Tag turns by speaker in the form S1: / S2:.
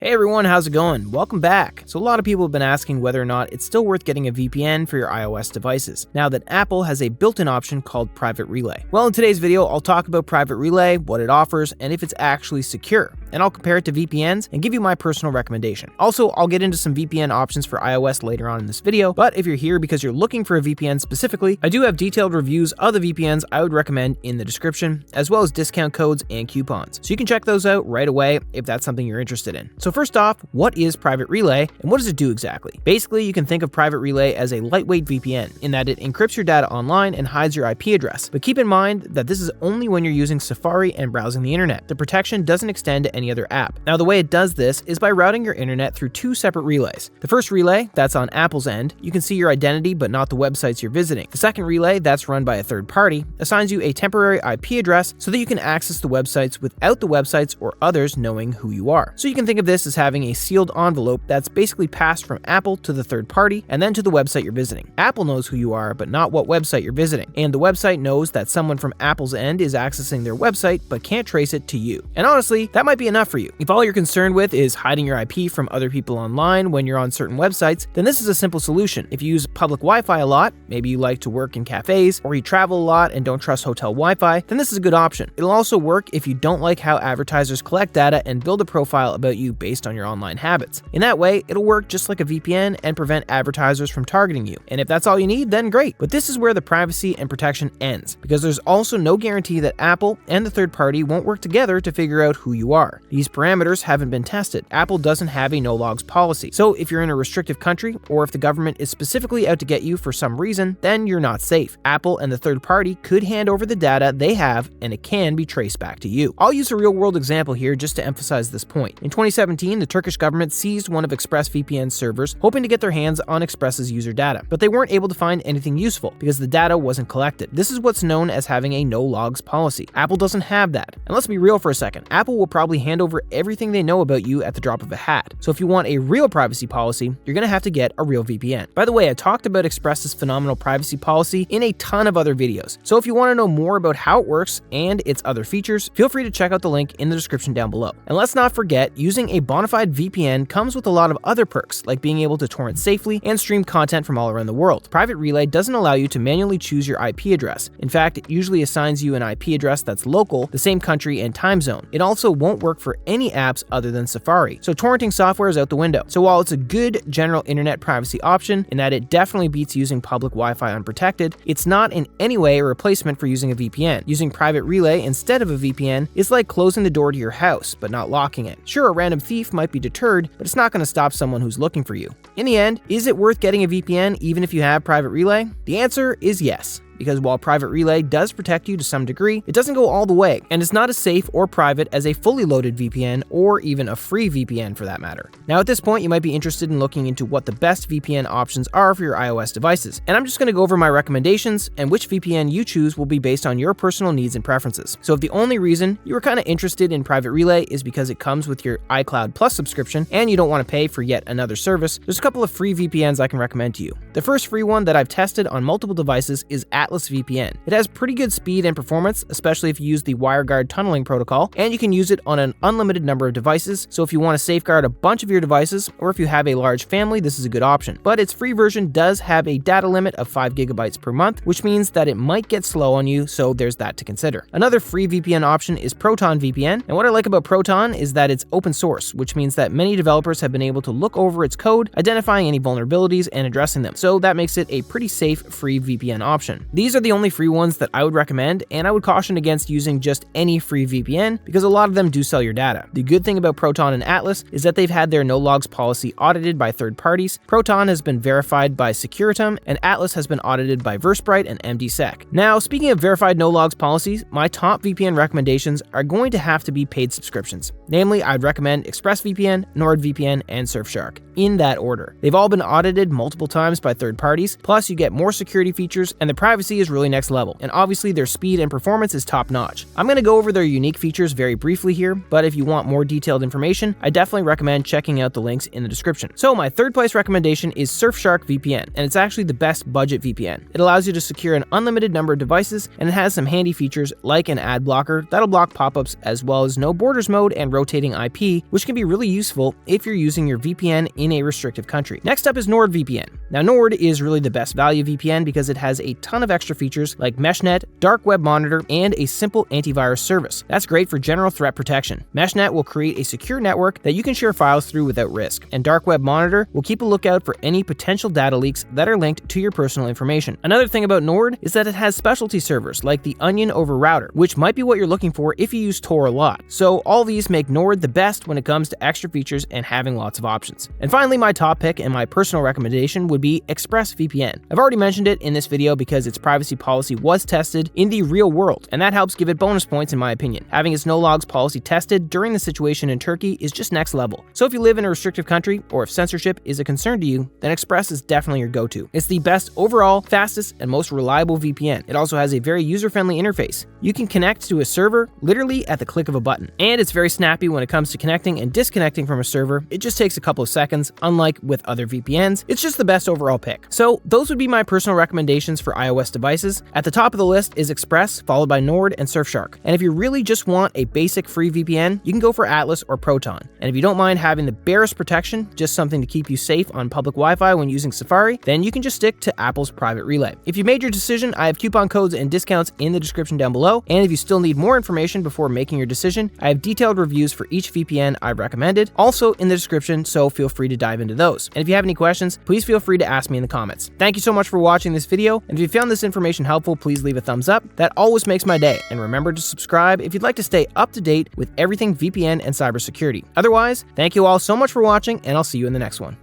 S1: Hey everyone, how's it going? Welcome back. So a lot of people have been asking whether or not it's still worth getting a VPN for your iOS devices, now that Apple has a built-in option called Private Relay. Well, in today's video, I'll talk about Private Relay, what it offers, and if it's actually secure. And I'll compare it to VPNs and give you my personal recommendation. Also, I'll get into some VPN options for iOS later on in this video, but if you're here because you're looking for a VPN specifically, I do have detailed reviews of the VPNs I would recommend in the description, as well as discount codes and coupons. So you can check those out right away if that's something you're interested in. So first off, what is Private Relay and what does it do exactly? Basically, you can think of Private Relay as a lightweight VPN in that it encrypts your data online and hides your IP address. But keep in mind that this is only when you're using Safari and browsing the internet. The protection doesn't extend to any other app. Now, the way it does this is by routing your internet through two separate relays. The first relay, that's on Apple's end, you can see your identity but not the websites you're visiting. The second relay, that's run by a third party, assigns you a temporary IP address so that you can access the websites without the websites or others knowing who you are. So you can think of this as having a sealed envelope that's basically passed from Apple to the third party and then to the website you're visiting. Apple knows who you are, but not what website you're visiting. And the website knows that someone from Apple's end is accessing their website, but can't trace it to you. And honestly, that might be enough for you. If all you're concerned with is hiding your IP from other people online when you're on certain websites, then this is a simple solution. If you use public Wi-Fi a lot, maybe you like to work in cafes, or you travel a lot and don't trust hotel Wi-Fi, then this is a good option. It'll also work if you don't like how advertisers collect data and build a profile about you based on your online habits. In that way, it'll work just like a VPN and prevent advertisers from targeting you. And if that's all you need, then great. But this is where the privacy and protection ends, because there's also no guarantee that Apple and the third party won't work together to figure out who you are. These parameters haven't been tested. Apple doesn't have a no-logs policy. So if you're in a restrictive country, or if the government is specifically out to get you for some reason, then you're not safe. Apple and the third party could hand over the data they have, and it can be traced back to you. I'll use a real-world example here just to emphasize this point. In 2017, the Turkish government seized one of ExpressVPN's servers, hoping to get their hands on Express's user data, but they weren't able to find anything useful because the data wasn't collected. This is what's known as having a no-logs policy. Apple doesn't have that. And let's be real for a second. Apple will probably hand over everything they know about you at the drop of a hat. So if you want a real privacy policy, you're going to have to get a real VPN. By the way, I talked about Express's phenomenal privacy policy in a ton of other videos. So if you want to know more about how it works and its other features, feel free to check out the link in the description down below. And let's not forget, using a bona fide VPN comes with a lot of other perks, like being able to torrent safely and stream content from all around the world. Private Relay doesn't allow you to manually choose your IP address. In fact, it usually assigns you an IP address that's local, the same country and time zone. It also won't work for any apps other than Safari, so torrenting software is out the window. So while it's a good general internet privacy option in that it definitely beats using public Wi-Fi unprotected, it's not in any way a replacement for using a VPN. Using Private Relay instead of a VPN is like closing the door to your house, but not locking it. Sure, a random thief might be deterred, but it's not going to stop someone who's looking for you. In the end, is it worth getting a VPN even if you have Private Relay? The answer is yes. Because while Private Relay does protect you to some degree, it doesn't go all the way, and it's not as safe or private as a fully loaded VPN or even a free VPN for that matter. Now at this point, you might be interested in looking into what the best VPN options are for your iOS devices, and I'm just going to go over my recommendations, and which VPN you choose will be based on your personal needs and preferences. So if the only reason you were kind of interested in Private Relay is because it comes with your iCloud Plus subscription and you don't want to pay for yet another service, there's a couple of free VPNs I can recommend to you. The first free one that I've tested on multiple devices is Atlas VPN. It has pretty good speed and performance, especially if you use the WireGuard tunneling protocol, and you can use it on an unlimited number of devices, so if you want to safeguard a bunch of your devices, or if you have a large family, this is a good option. But its free version does have a data limit of 5 GB per month, which means that it might get slow on you, so there's that to consider. Another free VPN option is Proton VPN, and what I like about Proton is that it's open source, which means that many developers have been able to look over its code, identifying any vulnerabilities and addressing them, so that makes it a pretty safe free VPN option. These are the only free ones that I would recommend, and I would caution against using just any free VPN because a lot of them do sell your data. The good thing about Proton and Atlas is that they've had their no-logs policy audited by third parties. Proton has been verified by Securitum, and Atlas has been audited by Versprite and MDSec. Now, speaking of verified no-logs policies, my top VPN recommendations are going to have to be paid subscriptions. Namely, I'd recommend ExpressVPN, NordVPN, and Surfshark, in that order. They've all been audited multiple times by third parties, plus you get more security features, and the privacy privacy is really next level, and obviously their speed and performance is top notch. I'm going to go over their unique features very briefly here, but if you want more detailed information, I definitely recommend checking out the links in the description. So my third place recommendation is Surfshark VPN, and it's actually the best budget VPN. It allows you to secure an unlimited number of devices, and it has some handy features like an ad blocker that'll block pop-ups, as well as no borders mode and rotating IP, which can be really useful if you're using your VPN in a restrictive country. Next up is NordVPN. Now Nord is really the best value VPN because it has a ton of extra features like MeshNet, dark web monitor, and a simple antivirus service. That's great for general threat protection. MeshNet will create a secure network that you can share files through without risk, and dark web monitor will keep a lookout for any potential data leaks that are linked to your personal information. Another thing about Nord is that it has specialty servers like the Onion over Router, which might be what you're looking for if you use Tor a lot. So all these make Nord the best when it comes to extra features and having lots of options. And finally, my top pick and my personal recommendation would be ExpressVPN. I've already mentioned it in this video because its privacy policy was tested in the real world, and that helps give it bonus points in my opinion. Having its no logs policy tested during the situation in Turkey is just next level. So if you live in a restrictive country, or if censorship is a concern to you, then Express is definitely your go-to. It's the best overall, fastest, and most reliable VPN. It also has a very user-friendly interface. You can connect to a server literally at the click of a button. And it's very snappy when it comes to connecting and disconnecting from a server. It just takes a couple of seconds, unlike with other VPNs. It's just the best overall pick. So those would be my personal recommendations for iOS devices. At the top of the list is Express, followed by Nord and Surfshark. And if you really just want a basic free VPN, you can go for Atlas or Proton. And if you don't mind having the barest protection, just something to keep you safe on public Wi-Fi when using Safari, then you can just stick to Apple's Private Relay. If you made your decision, I have coupon codes and discounts in the description down below. And if you still need more information before making your decision, I have detailed reviews for each VPN I've recommended, also in the description, so feel free to dive into those. And if you have any questions, please feel free to ask me in the comments. Thank you so much for watching this video, and if you found this information helpful, please leave a thumbs up. That always makes my day. And remember to subscribe if you'd like to stay up to date with everything VPN and cybersecurity. Otherwise, thank you all so much for watching, and I'll see you in the next one.